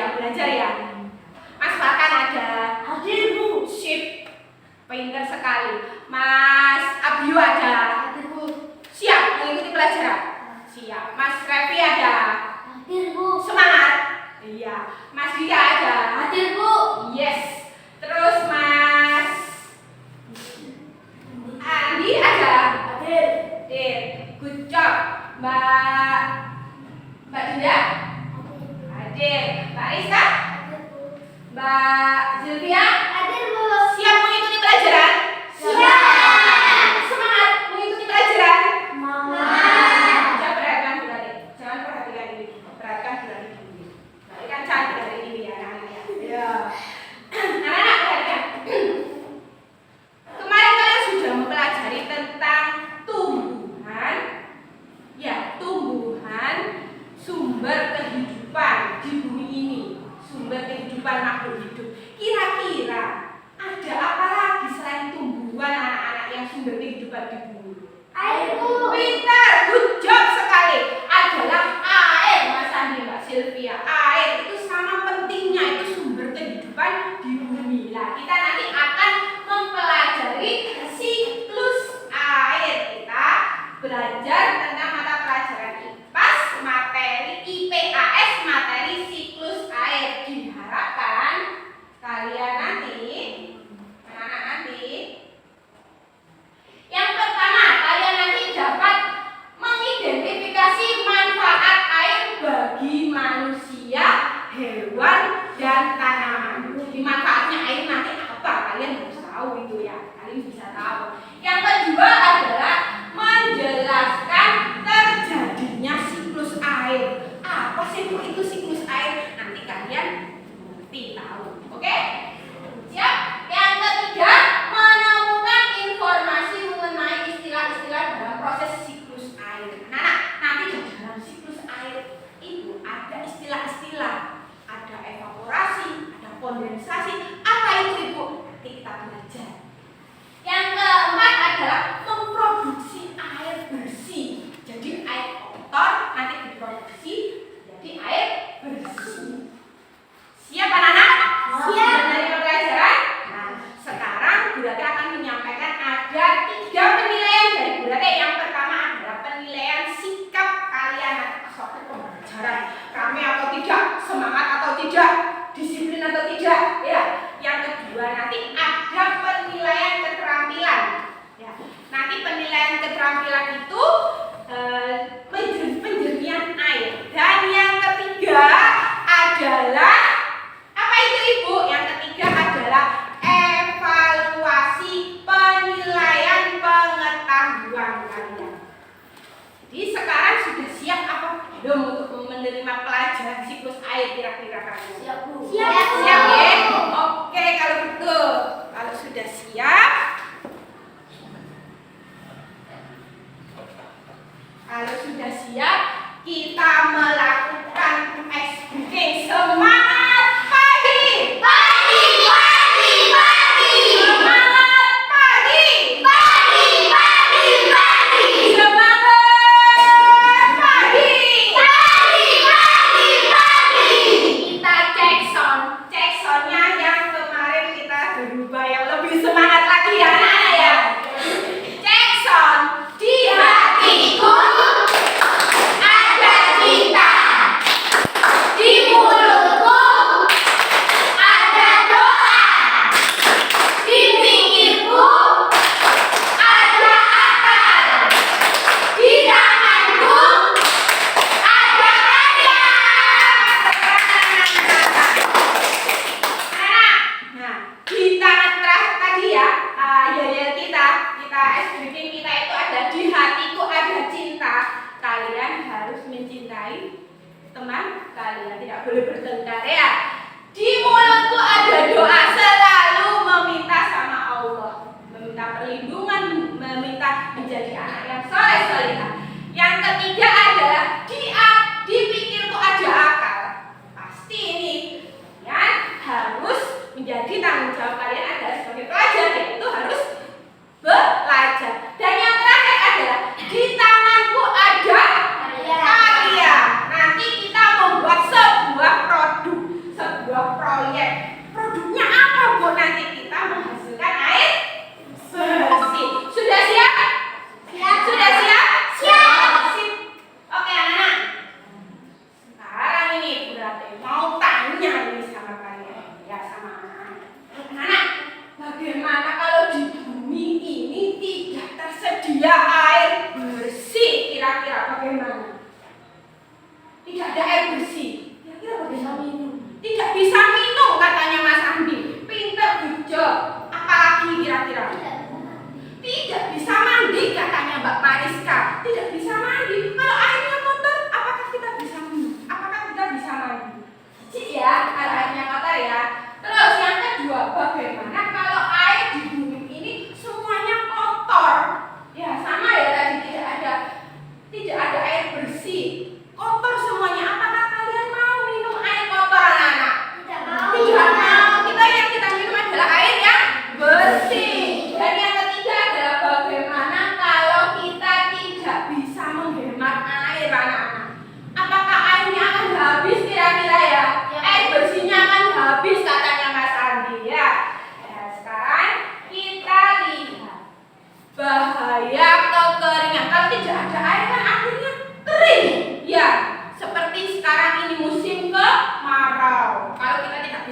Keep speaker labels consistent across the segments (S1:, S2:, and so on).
S1: ya, belajar ya. Mas Farkan ada.
S2: Hadir, Bu.
S1: Sip. Pintar sekali. Mas Abyu ada.
S2: Hadir, Bu.
S1: Siap mengikuti pelajaran? Siap. Mas Revi ada.
S2: Hadir, Bu.
S1: Semangat. Iya. Mas Dia ada.
S2: Hadir, Bu.
S1: Yes. Terus Mas Andi ada.
S2: Hadir.
S1: Hadir. Good job. Mbak Dinda hadir. Mbak Risa,
S2: Hadir, Bu.
S1: Mbak Sylvia
S2: Hadir, Bu.
S1: siap mengikuti pelajaran?
S2: Siap.
S1: Semangat mengikuti pelajaran?
S2: Semangat.
S1: Jangan perhatikan berarti. Jangan perhatikan ini. Perhatikan berarti ini. Berarti kan cantik hari ini ya anak-anak ya. Ya. Anak-anak perhatikan. Kemarin kalian sudah mempelajari tentang tumbuhan, ya tumbuhan sumber kehidupan di bumi ini, sumber kehidupan makhluk hidup. Kira-kira ada apa lagi selain tumbuhan anak-anak yang sumber kehidupan di bumi?
S2: Air, Bu.
S1: Pintar, good job sekali. Adalah air, Mas Andi, Mbak Sylvia. Air itu sama pentingnya, itu sumber kehidupan di bumi. Nah, kita nanti akan mempelajari siklus air. Kita belajar tentang mata pelajaran IPAS, materi IPAS, materi siklus air. Diharapkan kalian nanti, anak-anak nanti, yang pertama, kalian nanti dapat mengidentifikasi manfaat air bagi manusia, hewan, dan tanaman. Jadi manfaatnya air nanti apa? Kalian harus tahu itu ya. Kalian bisa tahu. Yang kedua adalah menjelaskan terjadinya siklus air. Apa sih Bu itu siklus air? Nanti kalian ngerti tahu. Oke? Siap? Yang ketiga, menemukan informasi mengenai istilah-istilah dalam proses siklus air. Nah, nanti di dalam siklus air itu ada istilah-istilah, ada evaporasi, ada kondensasi. Apa itu Ibu? Nanti kita belajar. Yang keempat adalah memproduksi air bersih. Jadi air kotor nanti diproduksi jadi air bersih. Siap anak-anak?
S2: Siap.
S1: Menerima pelajaran? Nah, sekarang Bu Rate akan menyampaikan ada 3 penilaian dari Bu Rate. Yang pertama adalah penilaian sikap kalian nanti pas waktu pembelajaran. Rame atau tidak, semangat atau tidak, disiplin atau tidak, ya. Yang kedua nanti ada penilaian keterampilan. Ya. Nanti penilaian keterampilan itu penjernihan air. Dan yang ketiga adalah apa itu Ibu? Yang ketiga adalah evaluasi penilaian pengetahuan kalian. Jadi sekarang sudah siap apa belum untuk menerima pelajaran siklus air kira-kira kalian?
S2: Siap, Bu.
S1: Siap, siap ya? Oke, kalau betul. Kalau sudah siap, kita melakukan ice breaking. Semangat pagi!
S2: Pagi, pagi, pagi.
S1: Semangat pagi!
S2: Pagi, pagi, pagi.
S1: Semangat pagi!
S2: Pagi, pagi, pagi.
S1: Kita cek sound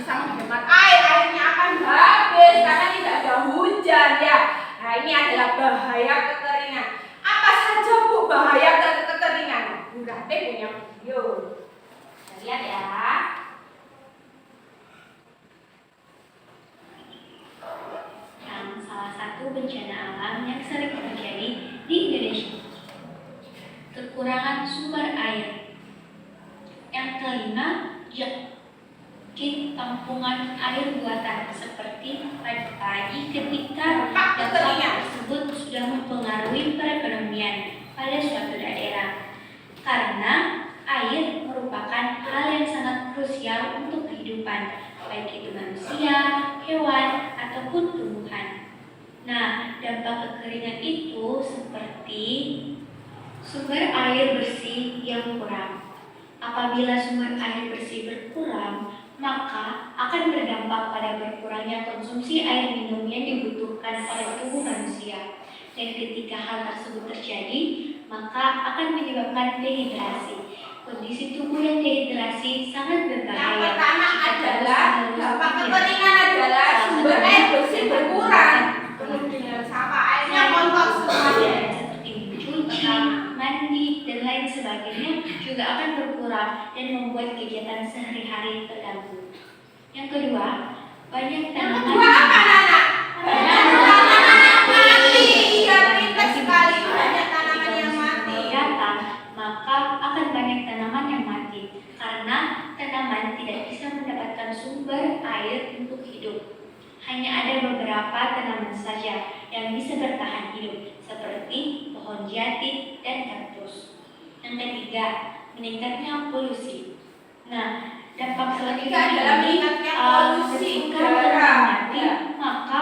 S1: bisa menghemat air, airnya akan habis karena tidak ada hujan ya. Nah, ini adalah bahaya kekeringan. Apa saja Bu bahaya kekeringan? Bu Rate punya video. Kita lihat ya.
S3: Salah satu bencana alam yang sering terjadi di Indonesia, kekurangan sumber air. Yang kelima, tampungan air buatan seperti pagi ketika dampak tersebut sudah mempengaruhi perekonomian pada suatu daerah. Karena air merupakan hal yang sangat krusial untuk kehidupan, baik itu manusia, hewan, ataupun tumbuhan. Nah, dampak kekeringan itu seperti sumber air bersih yang kurang. Apabila sumber air bersih berkurang, maka akan berdampak pada berkurangnya konsumsi air minum yang dibutuhkan oleh tubuh manusia. Dan ketika hal tersebut terjadi, maka akan menyebabkan dehidrasi. Kondisi tubuh yang dehidrasi sangat berbahaya.
S1: Yang pertama adalah dampak kekeringan adalah sumber air bersih berkurang. Kemudian sampah airnya montok semuanya.
S3: Seperti mencuci, mandi, dan lain sebagainya juga akan berkurang dan membuat kegiatan sehari-hari terganggu. Yang kedua, banyak tanaman.
S1: Yang kedua apa, Nana? Banyak tanaman mati. Iya, pintar sekali. Banyak tanaman yang mati.
S3: Maka akan banyak tanaman yang mati karena tanaman tidak bisa mendapatkan sumber air untuk hidup. Hanya ada beberapa tanaman saja yang bisa bertahan hidup, seperti pohon jati dan kaktus. Yang ketiga, meningkatnya polusi. Nah, dampak selanjutnya
S1: adalah meningkatnya polusi udara.
S3: Maka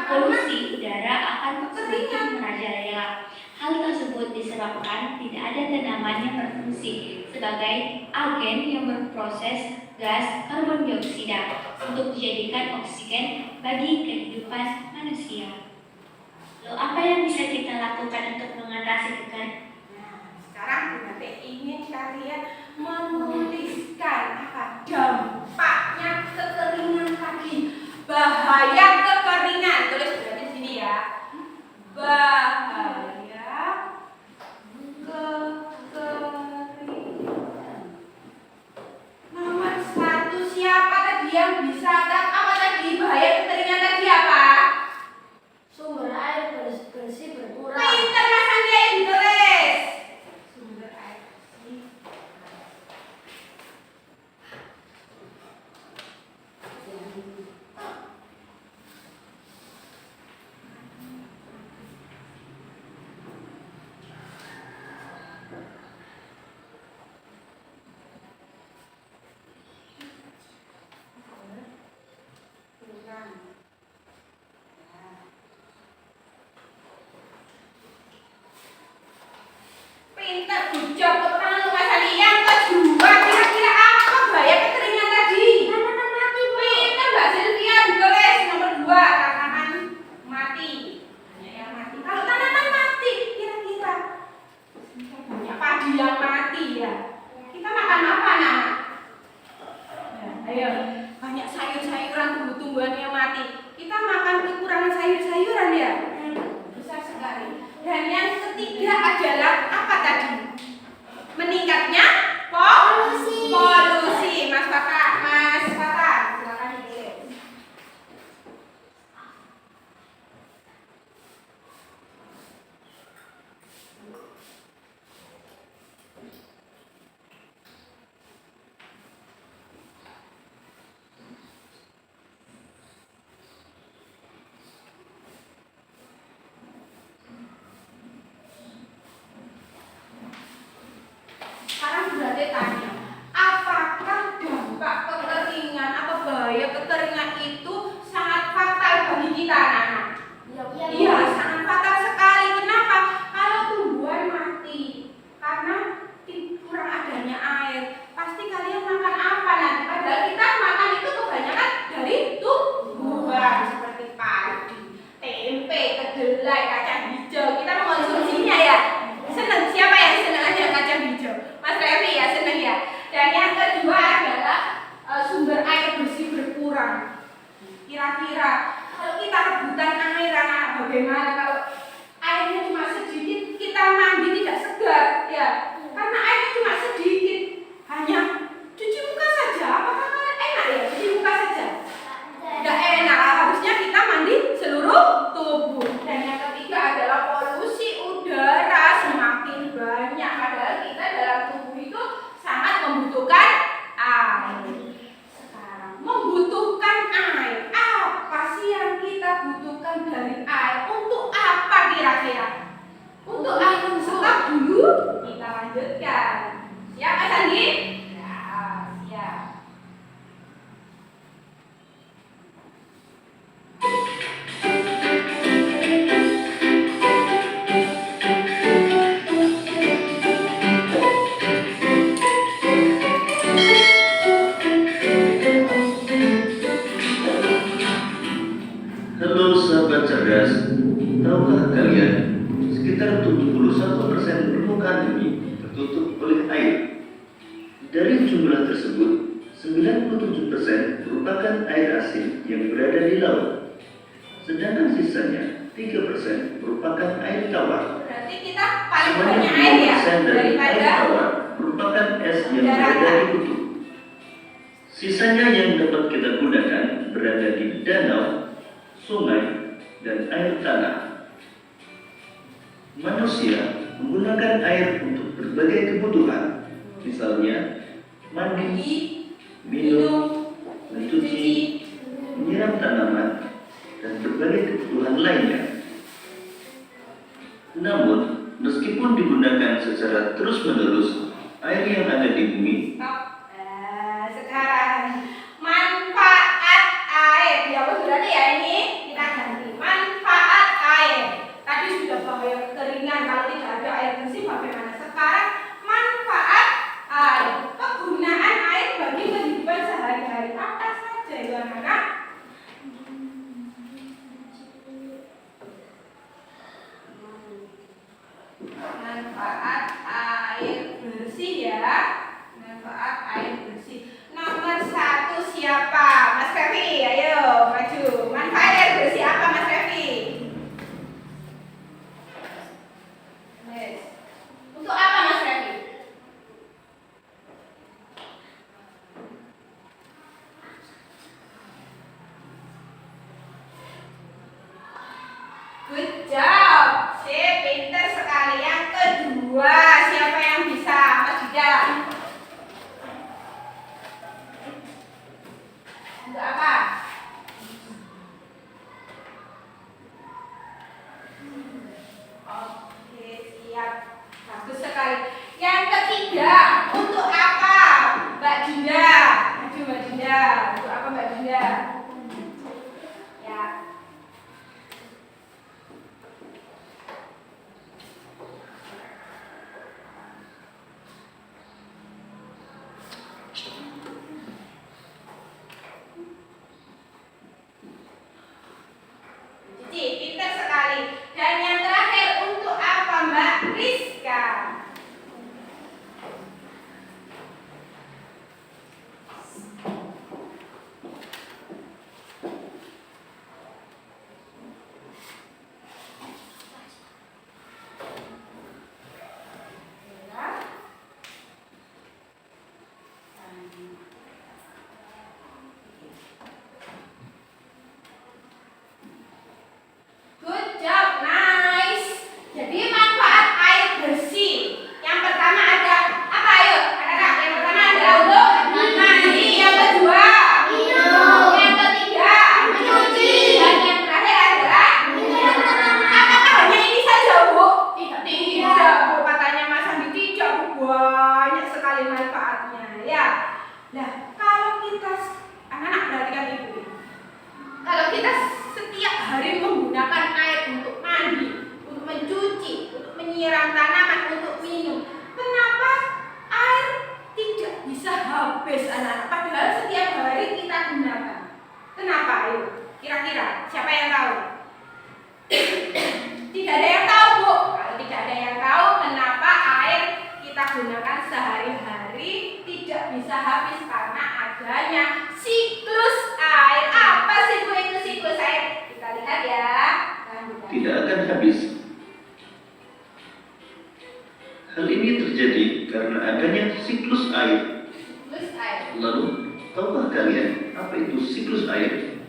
S3: polusi udara akan semakin merajalela. Hal tersebut disebabkan tidak ada tanaman yang berfungsi sebagai agen yang berproses gas karbon dioksida untuk dijadikan oksigen bagi kehidupan manusia. Lalu apa yang bisa kita lakukan untuk mengatasi kekeringan?
S1: Nah, sekarang Bu Rate ingin kalian menuliskan apa dampaknya kekeringan tadi. Bahaya kekeringan. Tulis di sini ya. Bahaya kekeringan. Nomor 1 siapa tadi yang bisa? Apa tadi bahaya kekeringan tadi apa?
S2: Sumber air bersih berkurang.
S1: Pintar Mas Andi yang ditulis. Sumber air bersih. Pintar, bujang, pertama Mas Andi. Yang kedua, kira-kira apa bahaya kekeringan tadi?
S2: Tanaman mati, Bu.
S1: Pintar Mbak Sylvia ditulis nomor 2, tanaman mati. Banyak yang mati. Kalau tanaman mati, kira-kira banyak padi yang mati ya. Kita makan apa, Nak? Ya, ayo, banyak sayur-sayuran, tumbuh-tumbuhan yang mati. Kita makan kekurangan sayur-sayuran ya. Besar sekali. Dan yang ketiga adalah apa tadi? Meningkatnya polusi. Mas Fatah, silakan ditulis. Sekarang Bu Rate tanya, apakah dampak kekeringan
S4: Tahukah kalian, sekitar 71% permukaan bumi tertutup oleh air. Dari jumlah tersebut, 97% merupakan air asin yang berada di laut. Sedangkan sisanya 3% merupakan air tawar.
S1: Berarti kita paling
S4: Sebanyak
S1: banyak air ya
S4: 2% dari air
S1: daripada
S4: tawar merupakan es yang berada di kutub. Sisanya yang dapat kita gunakan berada di danau, sungai, dan air tanah. Manusia menggunakan air untuk berbagai kebutuhan, misalnya mandi, minum, mencuci, menyiram tanaman, dan berbagai kebutuhan lainnya. Namun, meskipun digunakan secara terus-menerus, air yang ada di bumi
S1: sekarang manfaat air ya sudah ya ini kita ganti manfaat air. Tadi sudah bahaya kekeringan kalau tidak ada air bersih bagaimana. Sekarang manfaat air, penggunaan air bagi kehidupan sehari-hari apa saja itu anak-anak? Manfaat air bersih ya. Manfaat air bersih. Nomor 1 siapa? Mas Revi, ayo maju. Manfaat air bersih apa Mas Revi? Yes. Untuk apa Mas Revi? Good job. Sip, pinter sekali. Yang kedua, siapa yang bisa? Mas Dida. Untuk apa? Oke, siap. Bagus sekali. Yang ketiga, untuk apa? Mbak Dinda. Maju Mbak Dinda. Untuk apa Mbak Dinda? Ya. Cici, pintar sekali. Dan yang terakhir untuk apa Mbak Rizka? Good job, nice. Jadi manfaat air bersih. Yang pertama ada apa ayo? Anak-anak, yang pertama ada untuk mandi. Yang kedua minum. Yang ketiga mencuci. Dan yang terakhir adalah apakah hanya ini saja Bu? Tidak Bu, katanya Mas Andi tidak Bu, banyak sekali manfaatnya ya. Nah, kalau kita anak-anak perhatikan ibu. Kalau kita setiap hari menggunakan air untuk mandi, untuk mencuci, untuk menyiram tanaman, untuk minum, kenapa air tidak bisa habis anak-anak? Padahal setiap hari kita gunakan. Kenapa? Ayo, kira-kira siapa yang tahu? Tidak ada yang tahu Bu. Kalau tidak ada yang tahu kenapa air kita gunakan sehari-hari tidak bisa habis karena adanya siklus air. Apa sih Bu itu siklus air? Kita lihat ya.
S4: tidak akan habis. Hal ini terjadi karena adanya siklus air.
S1: Siklus air.
S4: Lalu, tahukah kalian apa itu siklus air?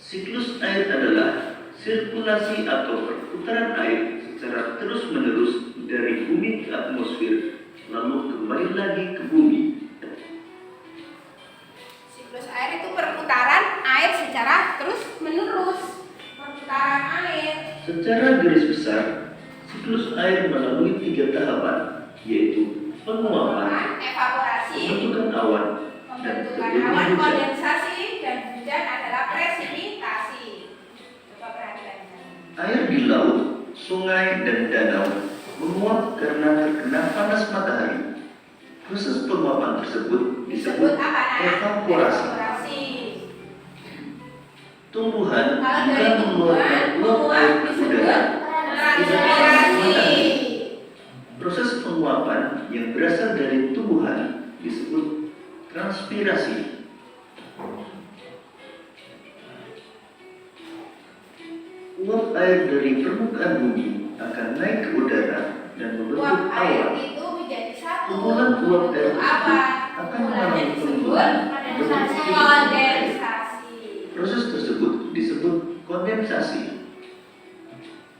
S4: Siklus air adalah sirkulasi atau perputaran air secara terus-menerus dari bumi ke atmosfer, lalu kembali lagi ke bumi.
S1: Siklus air itu perputaran air secara terus-menerus. Perputaran air.
S4: Secara garis besar, siklus air melalui 3 tahapan, yaitu penguapan,
S1: Evaporasi,
S4: pembentukan awan, dan
S1: pembentukan
S4: terbitnya
S1: awan,
S4: hujan.
S1: kondensasi, dan hujan adalah presipitasi. Coba perhatikan.
S4: Air di laut, sungai, dan danau menguap karena terkena panas matahari. Proses penguapan tersebut
S1: Disebut
S4: disebut
S1: apa, Nak?
S4: evaporasi.
S1: Evaporasi.
S4: Tumbuhan
S1: Kalau
S4: juga
S1: dari
S4: mengeluarkan
S1: tumbuhan,
S4: uap air ke
S1: disebut
S4: udara.
S1: transpirasi.
S4: Proses penguapan yang berasal dari tumbuhan disebut transpirasi. Uap air dari permukaan bumi akan naik ke udara dan membentuk
S1: Uap air
S4: awan.
S1: itu menjadi satu.
S4: Kumpulan uap air
S1: Bentuk
S4: tersebut
S1: awan.
S4: akan
S1: Kumpulannya
S4: mengalami
S1: disebut
S4: pembentukan
S1: kondensasi.
S4: Proses tersebut disebut kondensasi.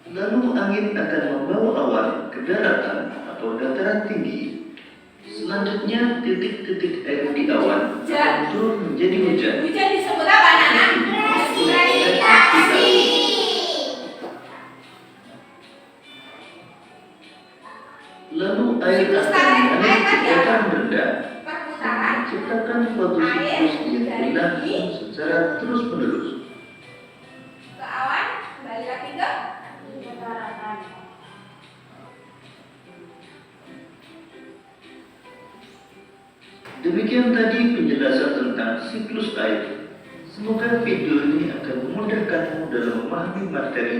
S4: Lalu angin akan membawa awan ke daratan atau dataran tinggi. Selanjutnya titik-titik air di awan akan turun menjadi hujan.
S1: Hujan disebut apa, Nana? Presipitasi.
S4: Lalu air
S1: Siklus
S4: akan
S1: tarik
S4: mengalir
S1: air
S4: ke
S1: tadi apa?
S4: dataran rendah,
S1: Perputaran
S4: menciptakan suatu
S1: air
S4: siklus yang
S1: dari
S4: berlangsung secara terus-menerus.
S1: ke awan, kembali lagi ke
S2: daratan.
S4: Demikian tadi penjelasan tentang siklus air. Semoga video ini akan memudahkanmu dalam memahami materi.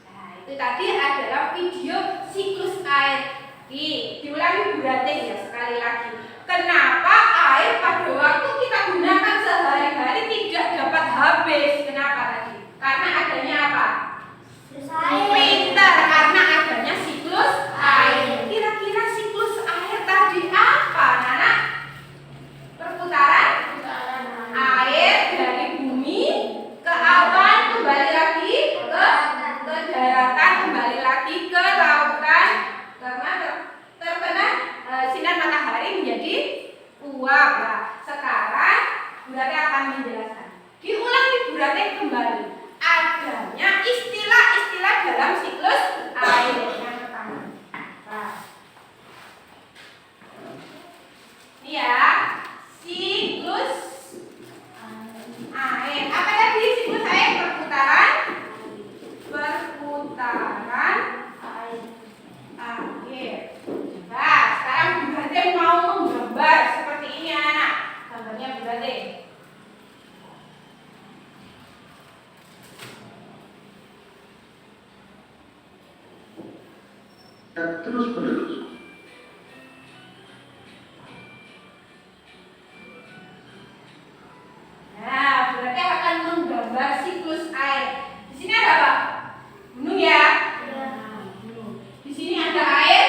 S1: Nah, itu tadi adalah video siklus air. Diulangi Bu Ratih ya sekali lagi. Kenapa air pada waktu kita gunakan sehari-hari tidak dapat habis? Kenapa tadi? Karena adanya apa? Filter, karena adanya siklus air. Kira-kira siklus air tadi apa, Nana? Perputaran air dari bumi ke awan, kembali lagi ke daratan, kembali lagi ke lautan, karena terkena sinar matahari menjadi uap. Nah, sekarang Bu Ratih akan menjelaskan. Diulangi Bu Ratih kembali adanya istilah-istilah dalam siklus air yang pertama. Nah, ini ya, siklus air. Apa tadi siklus air? Perputaran air. Nah, sekarang Bu Ratih mau menggambar seperti ini, anak. Gambarnya Bu Ratih.
S4: Dan terus-menerus.
S1: Nah, Bu Ratih akan menggambar siklus air. Di sini ada apa? Gunung ya? Gunung. Di sini ada air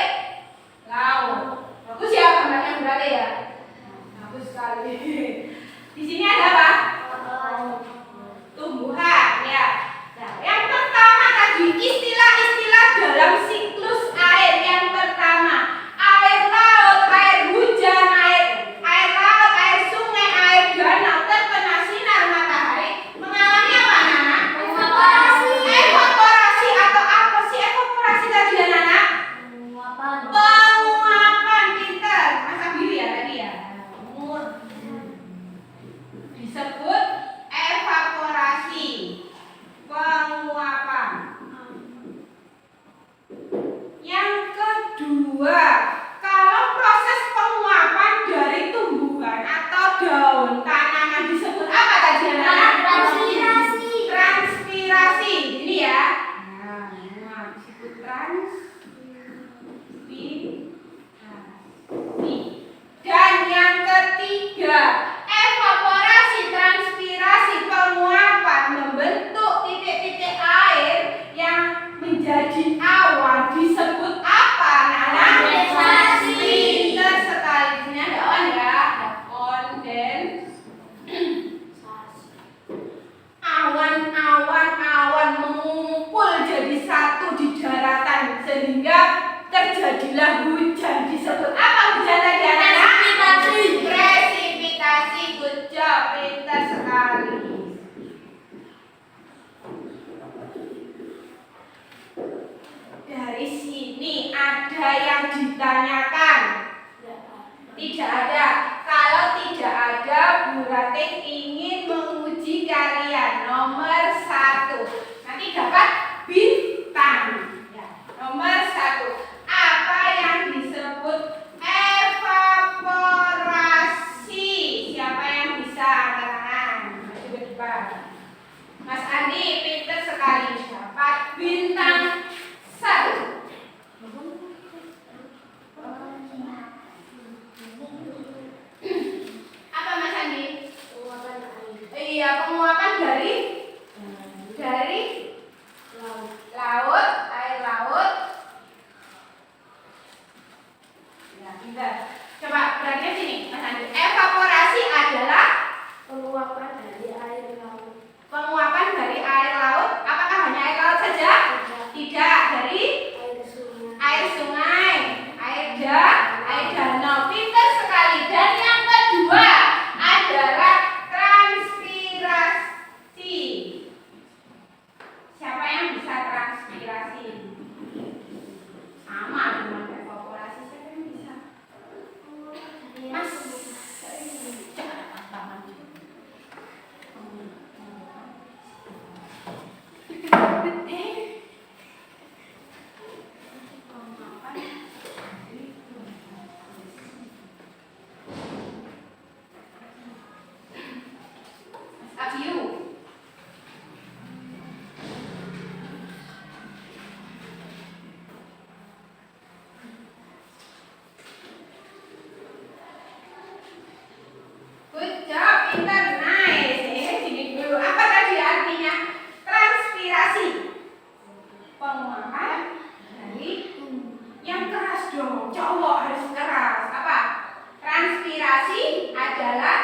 S1: laut. Bagus ya gambarnya Bu Ratih ya? Bagus sekali. Di sini ada apa? Tumbuhan ya. Nah, yang pertama tadi istilah-istilah dalam siklus air. Yang pertama, air laut, air hujan, air laut, air sungai, air danau terkena sinar matahari mengalami apa, Nana? Evaporasi atau apa sih evaporasi tadi ya, Nana? Penguapan, pinter. Masa biru ya tadi ya? Disebut evaporasi, penguapan. Yang kedua, kalau proses penguapan dari tumbuhan atau daun tanaman disebut apa tadi, anak? Transpirasi. Ini ya. Nah, disebut transpirasi. Dan yang ketiga, evaporasi, transpirasi, penguapan membentuk titik-titik air yang menjadi awan disebut apa, Nana?
S2: Kondensasi.
S1: Pintar sekali. Di sini ada awan ya, ada awan mengumpul jadi satu di daratan sehingga terjadilah hujan. Disebut apa hujan tadi, anak? Presipitasi. Good job, pintar sekali. Dari sini ada yang ditanyakan? Tidak ada. Kalau tidak ada, Bu Ratih ingin menguji kalian. Nomor 1. Nanti dapat bintang. Ya. Nomor 1. Apa yang disebut evaporasi? Ya, pintar. Coba perhatikan sini, Mas Andi. Evaporasi adalah
S2: Penguapan dari air laut.
S1: penguapan dari air laut. Apakah hanya air laut saja? Tidak, dari
S2: Air sungai.
S1: air sungai, air danau. Pintar sekali. Dan yang kedua adalah transpirasi. Siapa yang bisa transpirasi? Sama dengan evaporasi. Siapa yang bisa? Mas. Jangan angkat tangan. Up you. Good job, pintar, nice. Sini dulu. Apa tadi artinya? Transpirasi. Penguapan dari yang keras dong. Cowok harus keras. Apa? Transpirasi adalah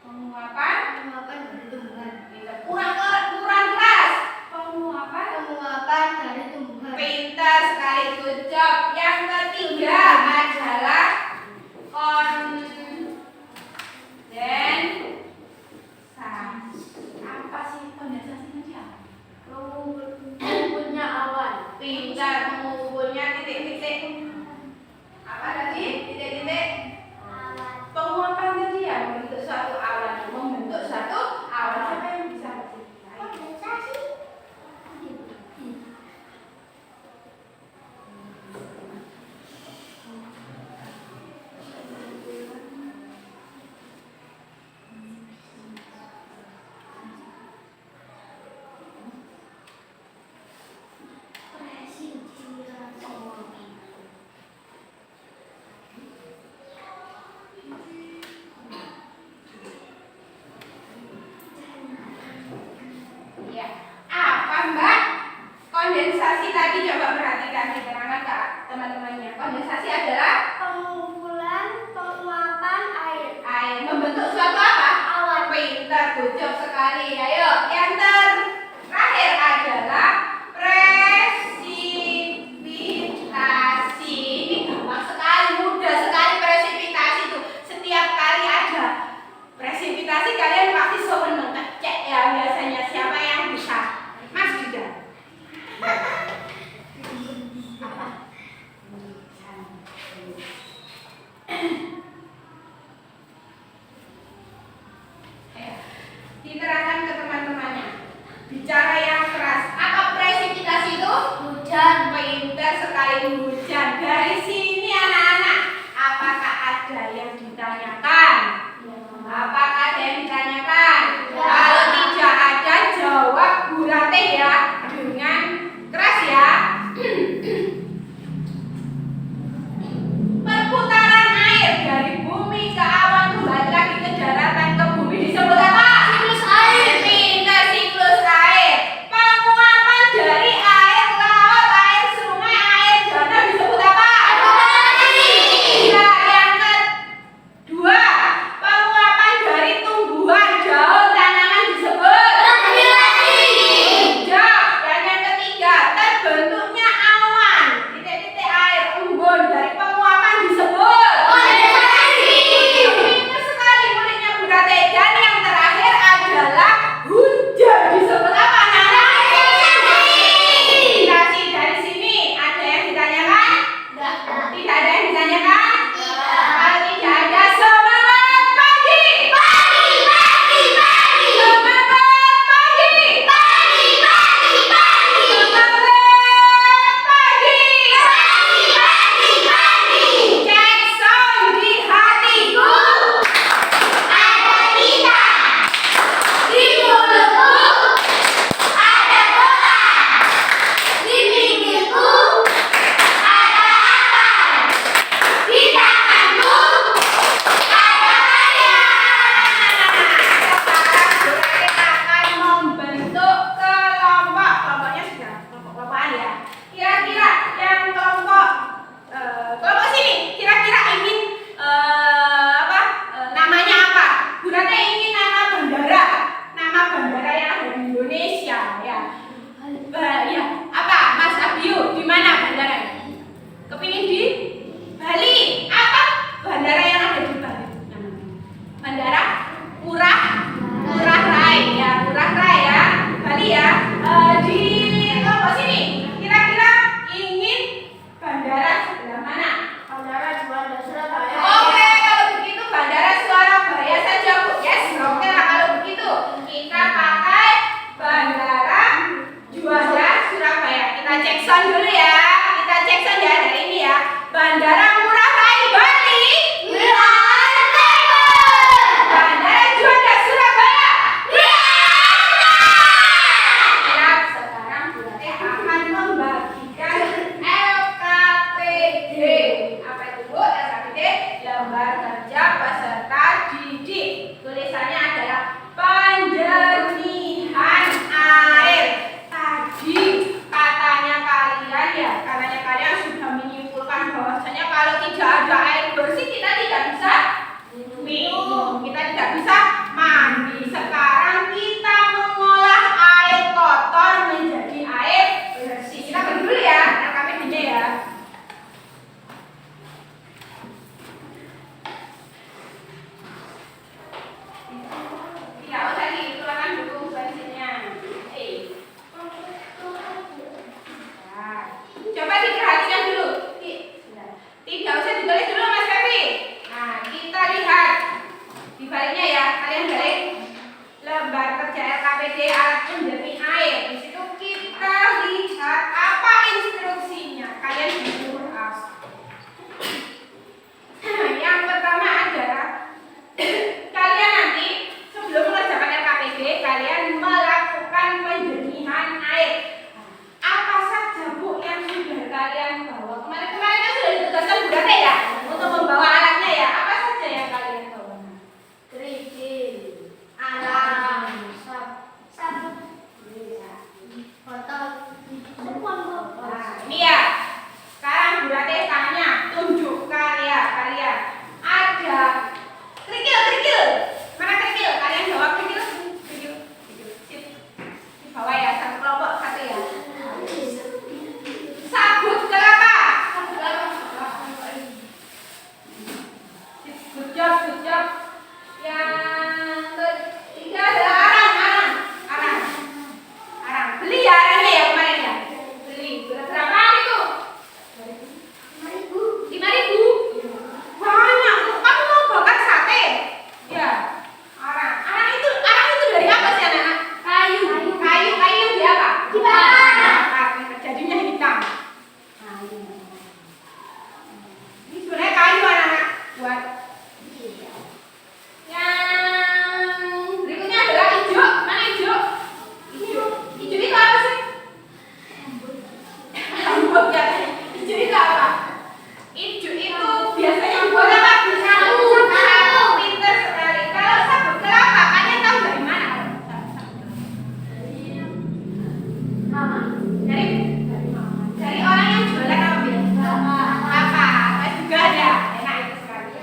S1: penguapan.
S2: Penguapan dari tumbuhan.
S1: Kurang keras. Penguapan.
S2: Penguapan dari tumbuhan.
S1: Pintar sekali, good job. Yang ketiga adalah kondensasi. Apa sih kondensasi nanti apa?
S2: Mengumpulnya awan.
S1: Pintar, mengumpulnya titik-titik. Apa tadi? Titik-titik. Penguapan tadi ya, membentuk suatu awan. Membentuk suatu awan. Siapa yang bisa baca?
S2: Kondensasi.
S1: Ya. Apa Mbak? Kondensasi tadi coba perhatikan diterangkan ke teman-temannya. Kondensasi adalah
S2: Pengumpulan penguapan air.
S1: air membentuk suatu apa?
S2: Awan.
S1: Pintar, gojok sekali. Ayo, yang terakhir adalah presipitasi. Ini gampang sekali, mudah sekali presipitasi itu. Setiap kali ada presipitasi kalian pasti seneng cek ya biasanya. Siapa yang bisa? Mas juga. Diterangkan ke teman-teman tulisannya adalah penjernihan air. Tadi katanya kalian sudah menyimpulkan bahwasanya kalau tidak ada air bersih kita tidak bisa minum, kita tidak bisa mandi. Sekarang kita mengolah air kotor menjadi air bersih. Kita pergi dulu ya, RKPD-nya ya. Tidak usah dikeluarkan buku bensinnya. Nah, coba diperhatikan dulu. Tidak usah ditulis dulu Mas Febi. Nah, kita lihat di baliknya ya. Kalian balik lembar kerja LKPD alat penjernih air. Di situ kita lihat apa instruksinya. Kalian disuruh apa? Yang pertama adalah kalian nanti sebelum mengerjakan LKPD kalian melakukan penjernihan air. Apa saja Bu yang sudah kalian bawa? Kemarin kan sudah ditugaskan Bu Rate ya untuk membawa alatnya ya. Apa saja yang kalian bawa?
S2: Kerikil, alam, sabun, botol, semua botol.
S1: Nah, ini ya. Sekarang Bu Rate tanya, tunjukkan ya kalian. Ada kerikil. Mana kerikil? Kalian jawab kerikil. Sip. Di bawah ya, satu kelompok satu ya. Sabut kelapa. Good job. Yang ketiga adalah arang. Beli ya arangnya ya kemarin ya. Beli. Berapa itu? 5.000. Banyak. Kamu mau bakar sate? Ya. Arang itu dari apa sih anak-anak? Kayu dia apa? Dibakar. Jadinya hitam. Nah, ini sebenarnya kayu anak-anak buat. Yang berikutnya adalah hijau. Mana hijau? Hijau itu apa sih? Rambut ya. Hijau itu apa? Hijau itu biasanya buat apa? Sabun. Pintar sekali. Kalau sabut kelapa, kalian tahu dari mana? Dari orang yang jualan apa biasa? Apa juga ada. Enak itu sekali.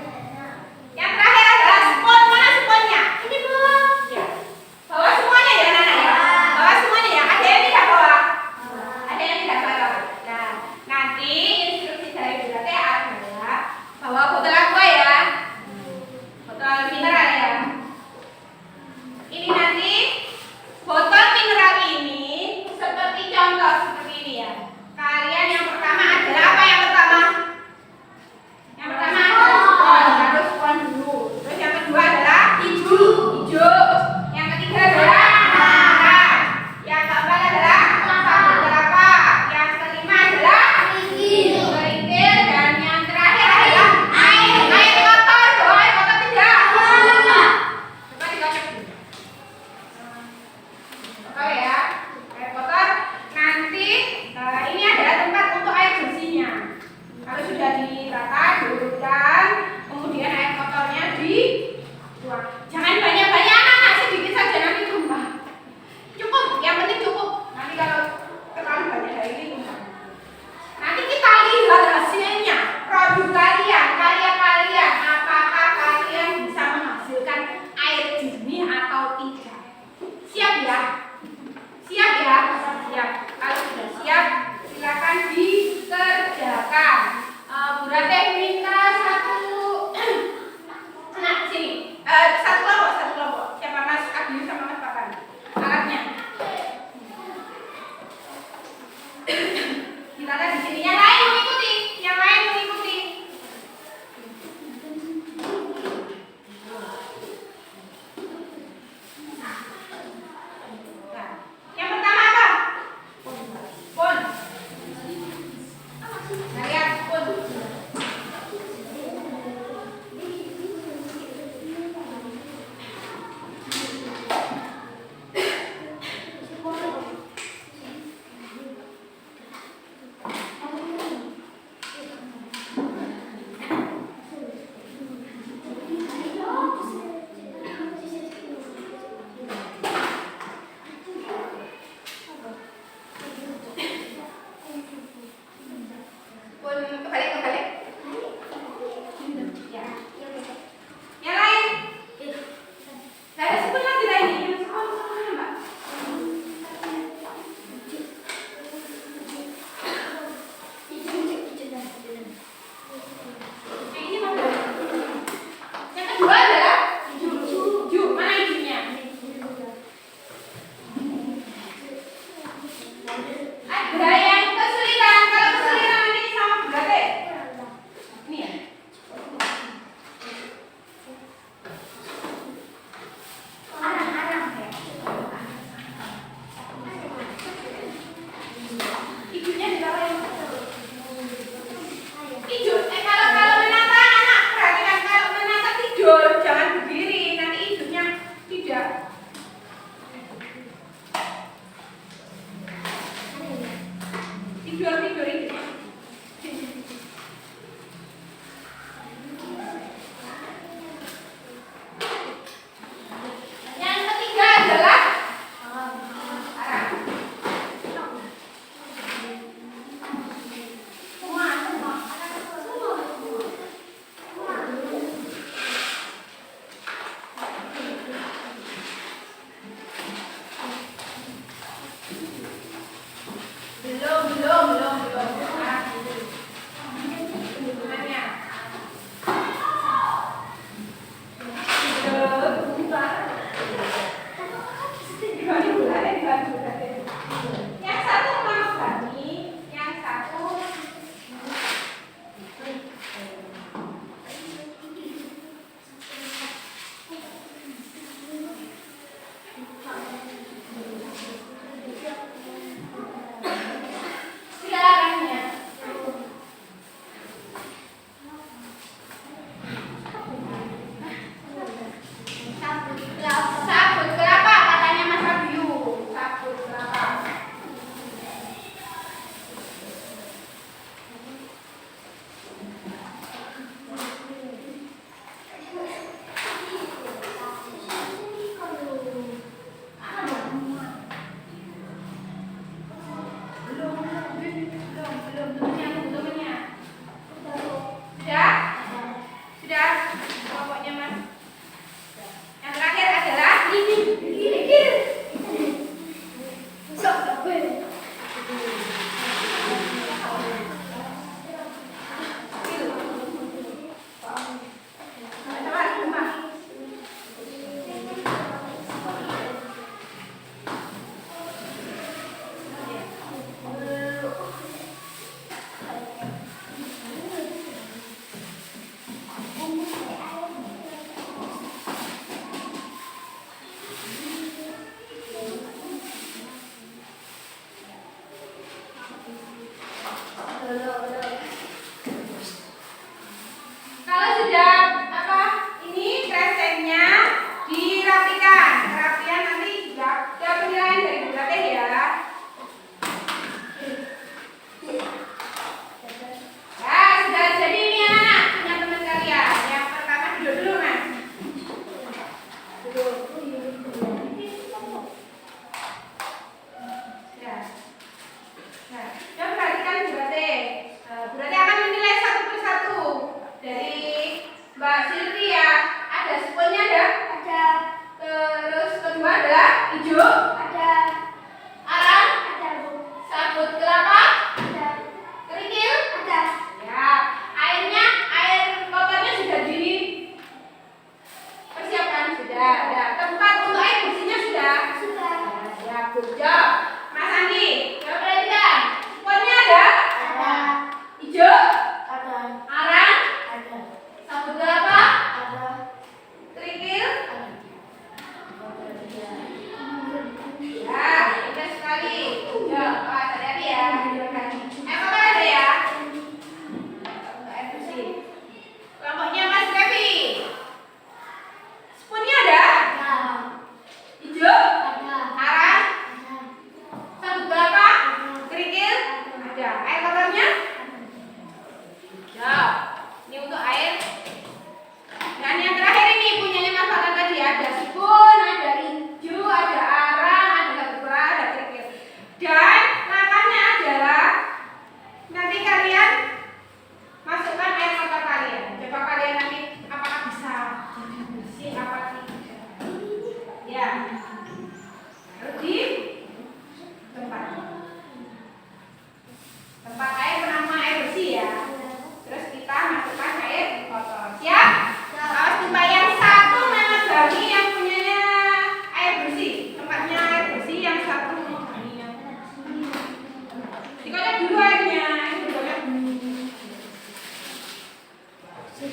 S1: Kalau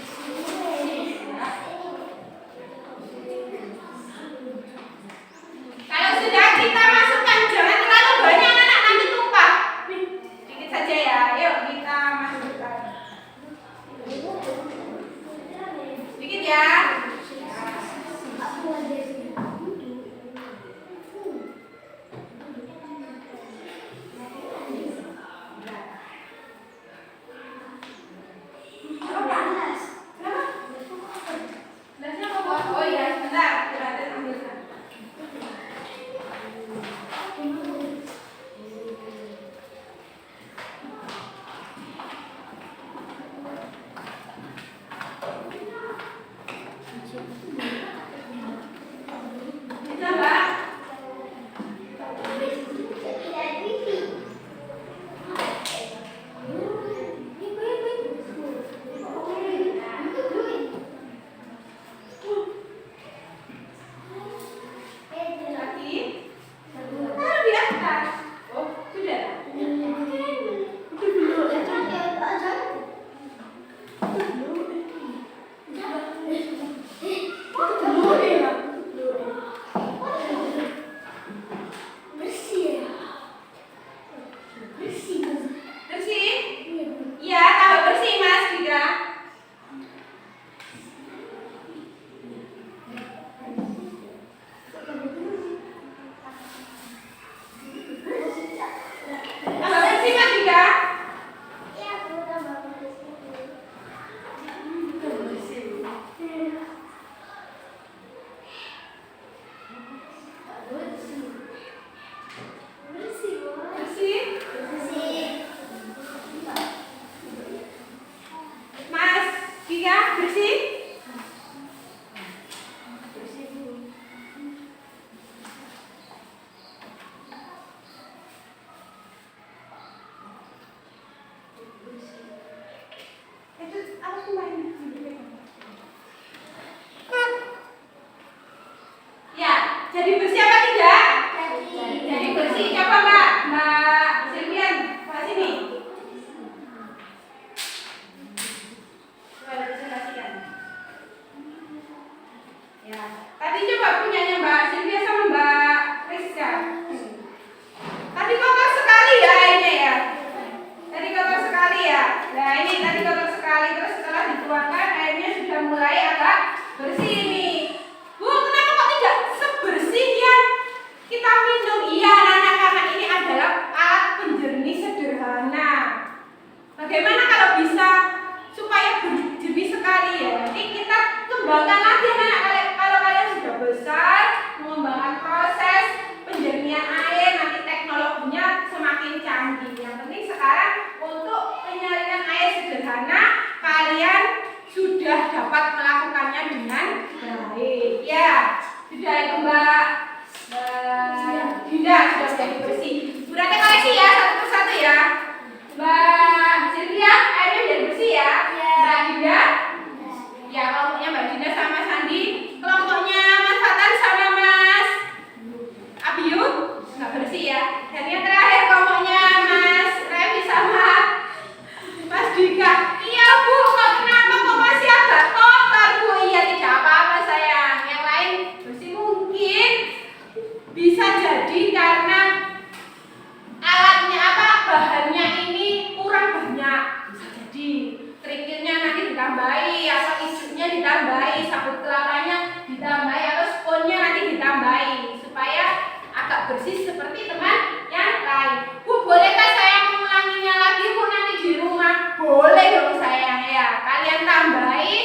S1: sudah kita masukkan, jangan terlalu banyak anak, nanti tumpah. Sedikit saja ya. Yuk kita masukkan. Sedikit ya. Gelasnya apa buat? Oh iya, sebentar. Kita ambilkan. Bisa, Mbak? Lagi. Taruh di atas. Oh, sudah. Bersih? Iya, tambah bersih, Mas Dika. Tambah bersih, Mas Dika. Bersih? Mas Dika, bersih? Itu apa kuahnya? Ya, jadi bersih apa tidak? Jadi bersih. Coba Mbak Silvian, ke sini. Coba dipresentasikan. Ya, tadi coba punyanya Mbak Silvia sama Mbak Rizka. Tadi kotor sekali ya airnya ya. Tadi kotor sekali ya. Nah ini tadi kotor sekali, terus setelah dituangkan airnya sudah mulai agak bersih nih. Bu, kenapa kok tidak sebersih yang kita minum? Iya anak-anak, karena ini adalah alat penjernih sederhana. Bagaimana kalau bisa supaya berjernih sekali ya? Nanti kita kembangkan lagi anak-anak, kalau kalian sudah besar mengembangkan proses penjernihan air, nanti teknologinya semakin canggih. Yang penting sekarang untuk penyaringan air sederhana kalian sudah dapat melakukannya dengan baik. Ya, sudah itu Mbak Dinda sudah menjadi bersih. Berarti koleksi ya satu persatu ya. Mbak Silvia, airnya jadi bersih ya. Mbak Dinda, ya kelompoknya Mbak Dinda sama Mas Andi, kelompoknya Mas Fatan sama Mas Abiyu nggak bersih ya. Dan yang terakhir kelompoknya Mas Revi sama Mas Dika. Iya Bu, kok kenapa kok masih agak kotor Bu? Iya tidak apa-apa sayang. Yang lain bersih mungkin bisa jadi karena alatnya apa, bahannya ini kurang banyak. Bisa jadi kerikilnya nanti ditambahi atau isunya ditambahi, sabut kelapanya ditambahi atau sponnya nanti ditambahi supaya agak bersih seperti teman yang lain. Bu, bolehkah saya mengulanginya lagi Bu nanti di rumah? Boleh dong sayang ya. Kalian tambahi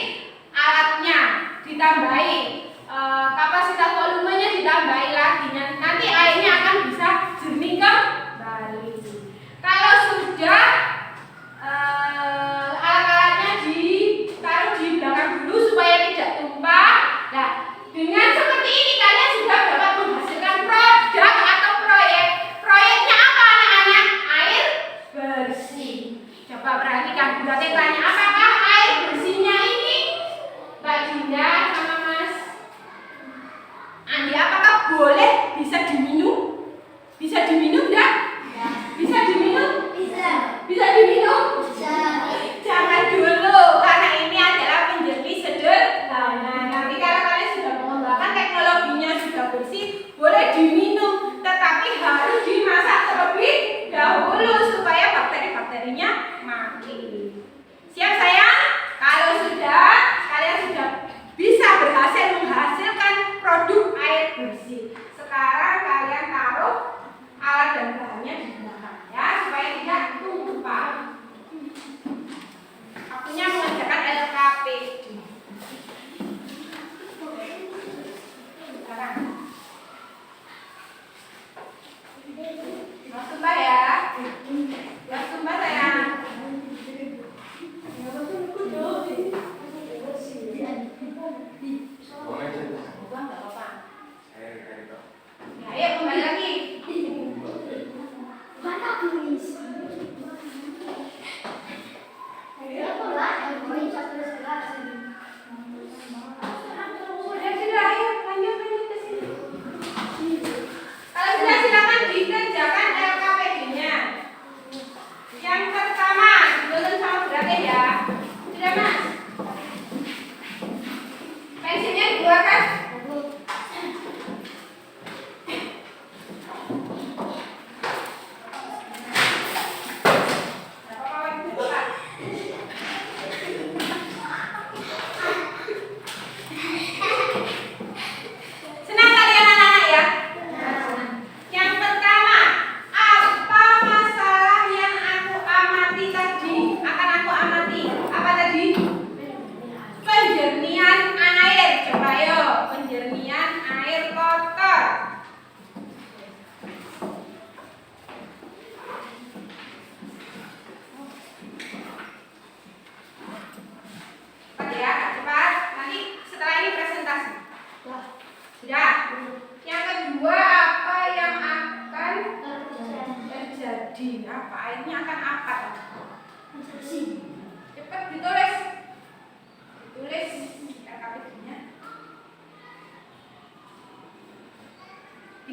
S1: alatnya, ditambahi kapasitas volumenya ditambahi lagi. Nanti airnya akan bisa jernih kembali. Kalau sudah alat-alatnya ditaruh di belakang dulu supaya tidak tumpah. Nah, dengan seperti ini kalian sudah dapat menghasilkan produk atau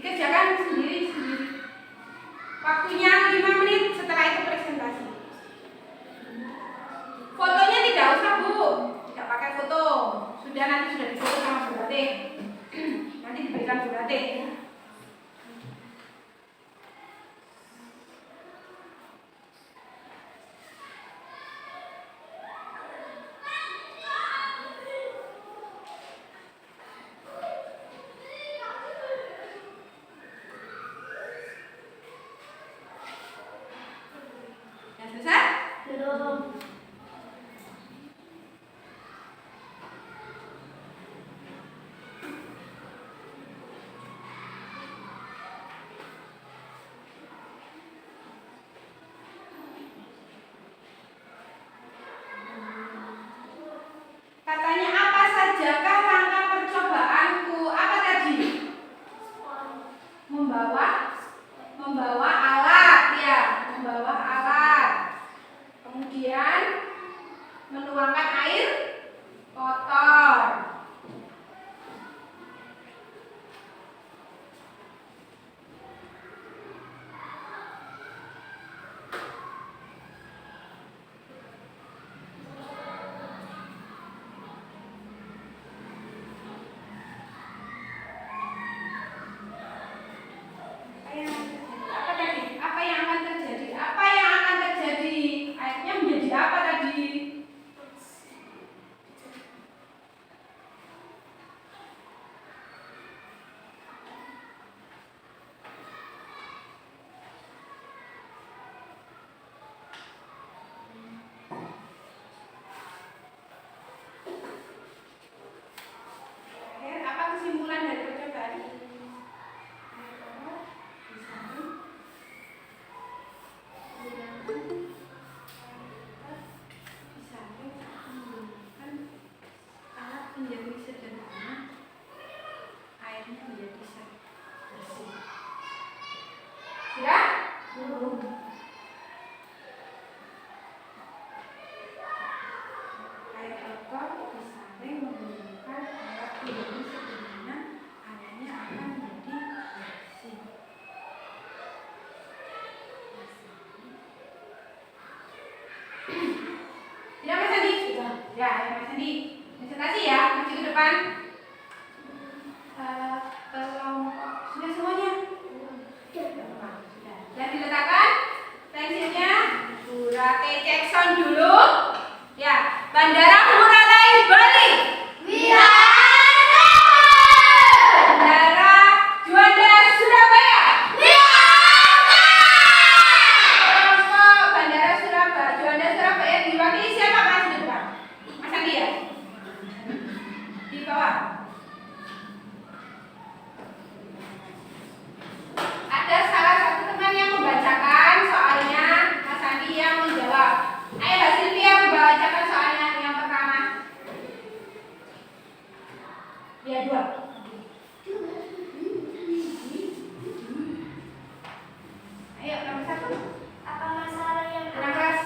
S1: Dikerjakan sendiri. Waktunya 5 menit, setelah itu presentasi. Fotonya tidak usah Bu, tidak pakai foto. Nanti sudah difoto sama Bu Ratih. Nanti diberikan Bu Ratih. Selesai?
S2: Belum.
S1: Katanya apa sajakah langkah percobaanku? Apa tadi? Membawa alat ya, membawa alat. Kemudian menuangkan air kotor. Apa tadi? Apa yang akan terjadi? Apa yang akan terjadi? Airnya menjadi apa tadi? Apa kesimpulan dari percobaan ini? Alat menjadi sederhana, airnya menjadi bersih. Sudah? Air kotor disaring menggunakan alat menjadi sederhana, airnya akan menjadi bersih. Tidak Mas Andi? Sudah. Ya, Mas Andi. Presentasi ya, maju ke depan. Kelompok sudah semuanya? Sudah. Dan diletakkan pensilnya. Bu Ratih cek sound dulu. Ya, Bandara Ngurah Rai Bali. Bandara Juanda Surabaya. Kelompok Bandara Juanda Surabaya diwakili siapa Mas di depan? Mas Andi ya? Di bawah. Ada salah satu teman yang membacakan soalnya, Mas Andi yang menjawab. Ayo Mbak Silvia membacakan soalnya yang pertama. Ya, 2. Ayo, nomor 1.
S2: Apa masalah yang
S1: Kurang keras.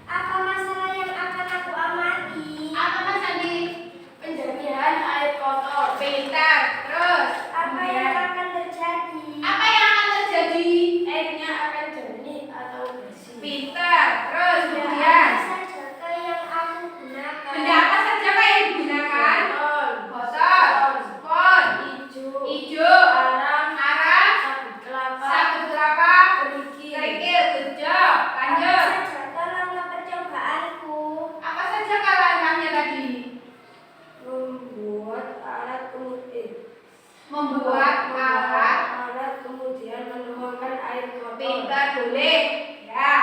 S2: apa masalah yang akan aku amati?
S1: Apa Mas Andi?
S2: Penjernihan air kotor.
S1: Pintar. Terus.
S2: Apa yang akan terjadi?
S1: Apa yang akan terjadi?
S2: Airnya akan jernih atau bersih.
S1: Pintar. Terus
S2: Benda
S1: kemudian.
S2: apa saja yang aku gunakan?
S1: Benda apa saja yang digunakan? Botol, spon, hijau, arang, sabut kelapa, kerikil, gejok. Lanjut.
S2: Apa saja langkah percobaanku?
S1: Apa saja langkahnya tadi? Membuat alat,
S2: kemudian menuangkan air kotor.
S1: pintar boleh. Ya.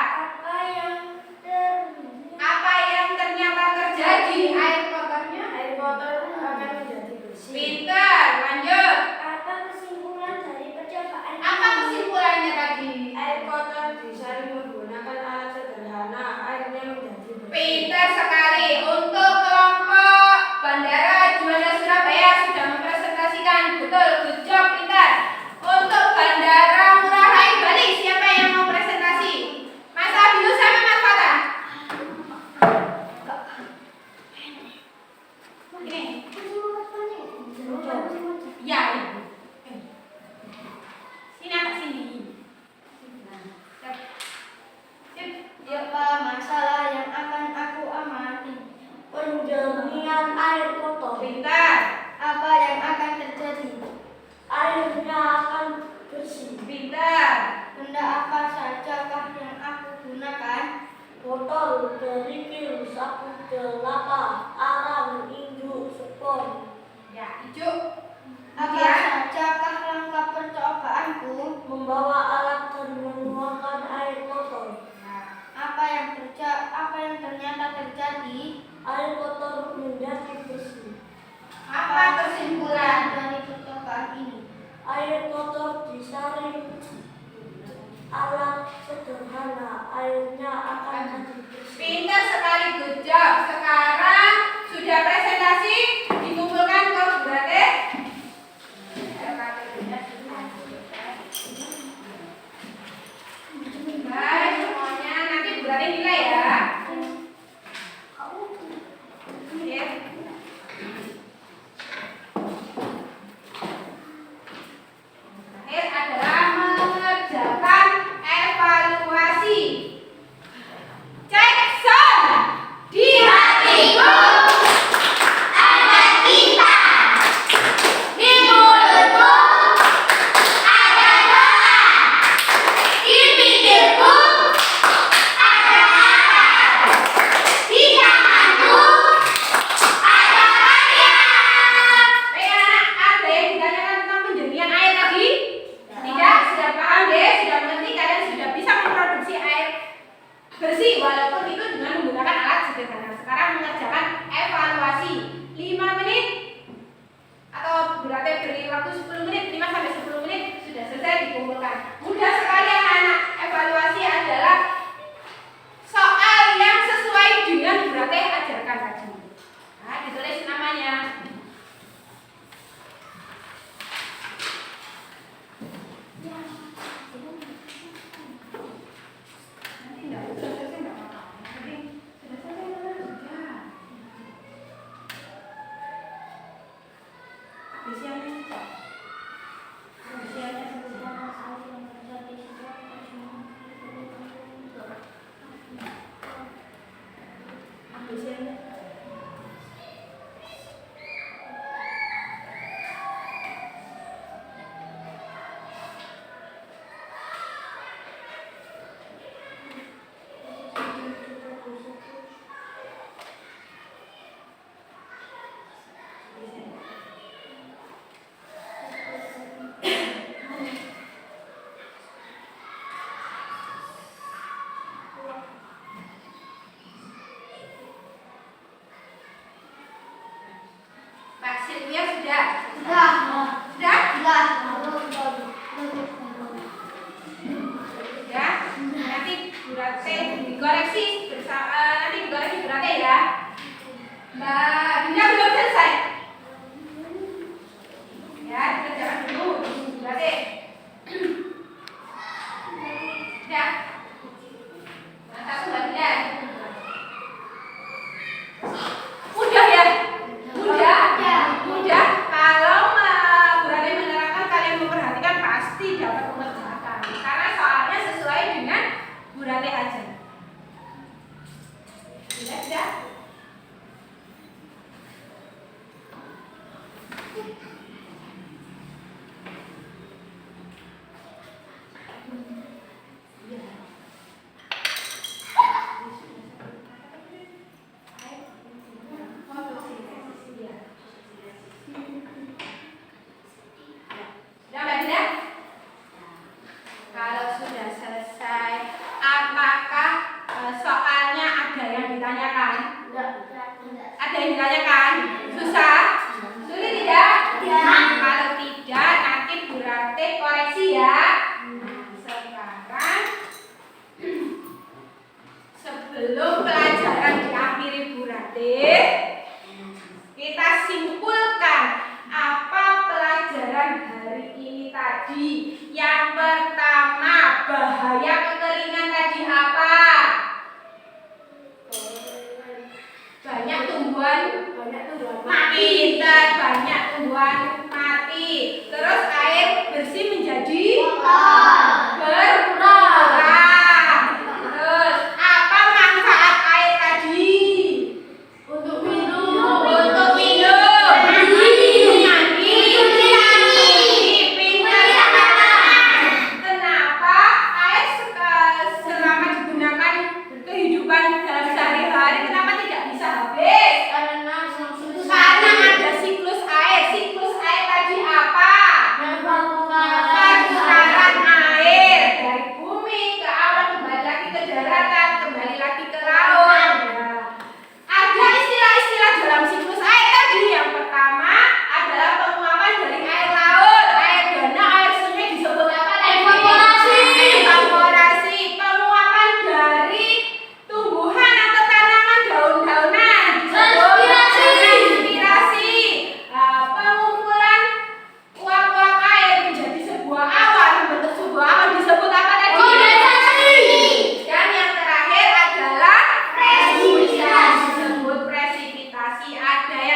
S1: Apa yang ternyata terjadi? Air kotornya.
S2: Air kotor akan menjadi bersih.
S1: Pintar. Lanjut.
S2: Apa kesimpulan dari percobaan?
S1: Apa kesimpulannya tadi?
S2: Air kotor disaring menggunakan alat sederhana, airnya menjadi bersih.
S1: Pintar sekali. Untuk kelompok Bandara Juanda Surabaya sudah mempresentasikan. Betul, good job, pintar. Untuk Bandara Ngurah Rai Bali, siapa yang mau presentasi? Mas Abius sama Mas Fatah? Ini. Ya.
S2: dengan air kotor.
S1: Pintar.
S2: Apa yang akan terjadi? Airnya akan bersih.
S1: Pintar.
S2: Benda apa sajakah yang aku gunakan? Botol, kerikil, sapu kelapa, arang, induk, spons.
S1: Ya, hijau.
S2: Apa
S1: Ya.
S2: sajakah langkah percobaanku? Membawa alat dan mengeluarkan air kotor. Apa yang ternyata terjadi? Air kotor menjadi bersih.
S1: Apa kesimpulan?
S2: dari percobaan ini? Air kotor disaring alat sederhana, airnya akan jadi bersih.
S1: Pintar sekali, good job. Sekarang sudah presentasi, dikumpulkan ke berarti. Baik semuanya, nanti berarti nilai ya. Ya. Terakhir adalah mengerjakan evaluasi. Cek sound di hatiku ada kita, di mulutku ada doa, di bibirku ada harap, di tanganku ada hadiah. Anak, ada yang ditanyakan tentang penjernihan air tadi? Tidak, sudah paham deh, sudah mengerti, kalian sudah bisa memproduksi air bersih walaupun itu dengan menggunakan alat sederhana. Sekarang mengerjakan evaluasi 5 menit atau berarti beri waktu 10 menit, 5 sampai 10 menit sudah selesai dikumpulkan. Mudah sekali anak-anak. Evaluasi adalah soal yang sesuai dengan berarti ajarkan tadi. Nah, ditulis namanya. Nanti enggak selesai enggak apa-apa. Nanti sudah selesai sudah. Habisiannya sudah. Habisiannya sudah. Habisiannya. Pak Silvia sudah? Sudah? Sudah? Nanti berarti dikoreksi bersama, nanti dikoreksi berarti ya. Mbak Dina belum selesai. Ya, dikerjakan dulu berarti. Sudah? Nah, satu Mbak Dina. Mudah ya? Mudah. Kalau berani menerangkan, kalian memperhatikan pasti dapat mengerjakan. Karena soalnya sesuai dengan Burate aja. Sudah? Sudah Mbak Dina? Kalau sudah selesai, apakah soalnya ada yang ditanyakan? Ada yang ditanyakan? Susah? Sulit tidak? Kalau tidak, nanti Burate koreksi ya. Sekarang sebelum pelajaran diakhiri Burate, kita simpulkan apa pelajaran hari ini tadi. Yang pertama, bahaya kekeringan tadi apa? Banyak tumbuhan mati. Banyak tumbuhan mati. Terus air bersih menjadi berkurang. Terus apa manfaat air tadi? Untuk minum.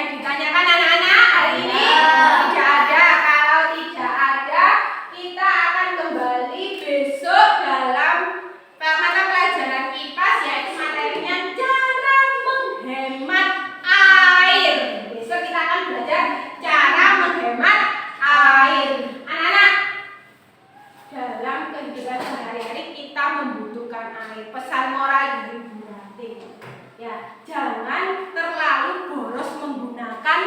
S1: yang ditanyakan anak-anak hari ini? Tidak ada. Kalau tidak ada, kita akan kembali besok dalam mata pelajaran IPAS, yaitu materinya cara menghemat air. Besok kita akan belajar cara menghemat air. Anak-anak, dalam kehidupan sehari-hari kita membutuhkan air. Pesan moral dari Bu Ratih, ya, jangan terlalu boros menggunakan